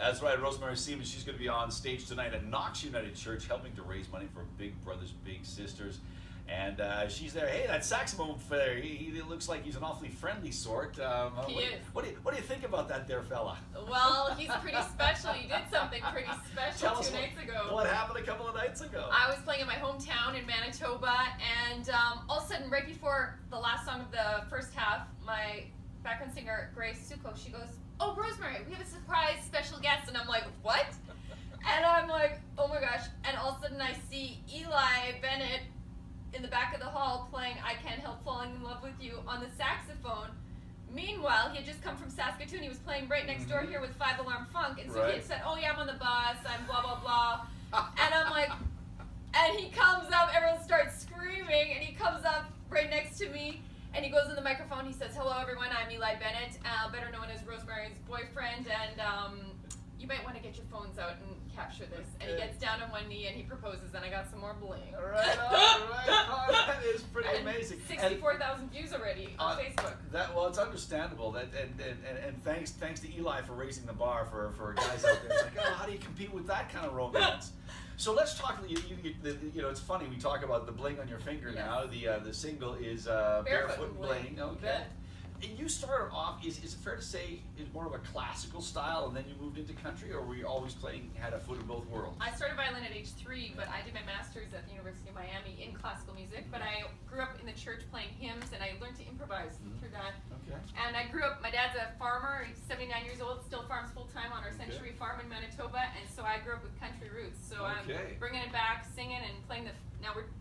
That's right, Rosemary Siemens. She's going to be on stage tonight at Knox United Church, helping to raise money for Big Brothers Big Sisters. And she's there. Hey, that saxophone player, he looks like he's an awfully friendly sort. He is. What do you think about that there fella? Well, he's pretty special. He did something pretty special Tell us 2 nights ago. what happened a couple of nights ago. I was playing in my hometown in Manitoba, and all of a sudden, right before the last song of the first half, my background singer, Grace Suko, she goes, "Oh, Rosemary, we have a surprise special guest." And I'm like, "What?" And I'm like, "Oh my gosh." And all of a sudden, I see Eli Bennett in the back of the hall playing I Can't Help Falling in Love with You on the saxophone. Meanwhile, he had just come from Saskatoon. He was playing right next door here with Five Alarm Funk. And so he had said, "Oh yeah, I'm on the bus, I'm blah, blah, blah." And I'm like, and he comes up, everyone starts screaming, and he comes up right next to me, and he goes in the microphone, he says, "Hello everyone, I'm Eli Bennett, better known as Rosemary's boyfriend, and you might want to get your phones out and capture this." And he gets down on one knee and he proposes, and I got some more bling. Right on. That is pretty amazing. 64,000 views already on Facebook. Well, it's understandable that, and thanks to Eli for raising the bar for guys out there. It's like, oh, how do you compete with that kind of romance? So let's talk. You know, it's funny we talk about the bling on your finger now. The single is Barefoot Bling. Okay. And you started off, is it fair to say, is more of a classical style, and then you moved into country, or were you always had a foot in both worlds? I started violin at age 3, but I did my master's at the University of Miami in classical music. But I grew up in the church playing hymns, and I learned to improvise through that. Okay. And I grew up, my dad's a farmer, he's 79 years old, still farms full-time on our Century Farm in Manitoba, and so I grew up with country roots. So I'm bringing it back, singing, and playing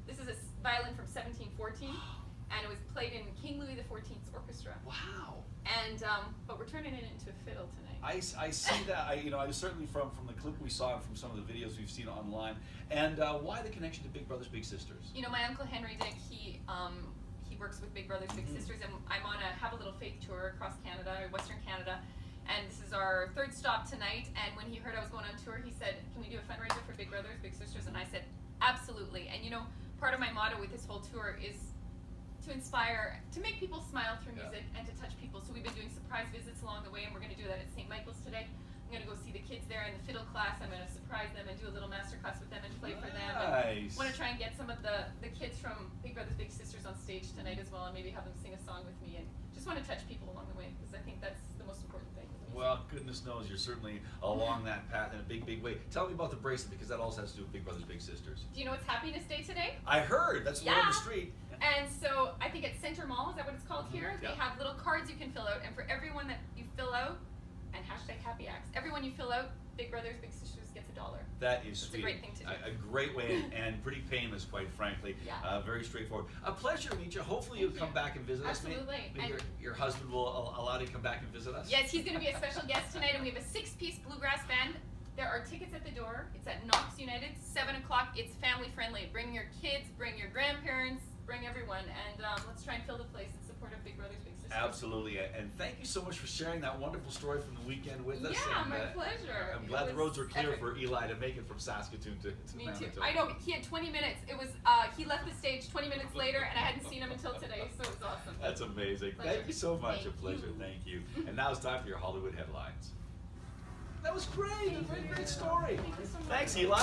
this is a violin from 1714. And it was played in King Louis XIV's orchestra. Wow. And but we're turning it into a fiddle tonight. I see that. I certainly from the clip we saw and from some of the videos we've seen online. And why the connection to Big Brothers Big Sisters? You know, my uncle Henry Dick, he works with Big Brothers Big Sisters, and I'm on a Have a Little Faith tour across Canada, Western Canada. And this is our 3rd stop tonight. And when he heard I was going on tour, he said, "Can we do a fundraiser for Big Brothers Big Sisters?" And I said, "Absolutely." And you know, part of my motto with this whole tour is to inspire, to make people smile through music and to touch people. So we've been doing surprise visits along the way, and we're going to do that at St. Michael's today. I'm going to go see the kids there in the fiddle class. I'm going to surprise them and do a little master class with them and play for them. I want to try and get some of the kids from Big Brothers Big Sisters on stage tonight as well, and maybe have them sing a song with me, and just want to touch people along the way, because I think that's the most important thing. Well, goodness knows you're certainly along that path in a big, big way. Tell me about the bracelet, because that also has to do with Big Brothers Big Sisters. Do you know it's Happiness Day today? I heard. That's the word on the street. And so I think at Center Mall, is that what it's called here? They have little cards you can fill out, and for everyone that you fill out, and #HappyActs, everyone you fill out, Big Brothers Big Sisters gets $1. That is sweet. It's a great thing to do. A great way, and pretty painless, quite frankly. Yeah. Very straightforward. A pleasure to meet you. Hopefully you'll come back and visit us. Absolutely. Maybe your husband will allow you to come back and visit us? Yes, he's going to be a special guest tonight, and we have a 6-piece bluegrass band. There are tickets at the door. It's at Knox United, 7 o'clock. It's family friendly. Bring your kids, bring your grandparents, bring everyone, and let's try and fill the place in support of Big Brothers Big Sisters. Absolutely, and thank you so much for sharing that wonderful story from the weekend with us. Yeah, and, my pleasure. I'm glad the roads were clear for Eli to make it from Saskatoon to Me Manitoba. too. I know, he had 20 minutes. It was, he left the stage 20 minutes later, and I hadn't seen him until today, so it was awesome. That's amazing. Pleasure. Thank you so much. Thank a pleasure. you. Thank you. And now it's time for your Hollywood headlines. That was great. Great story. Thank you so much. Thanks, Eli.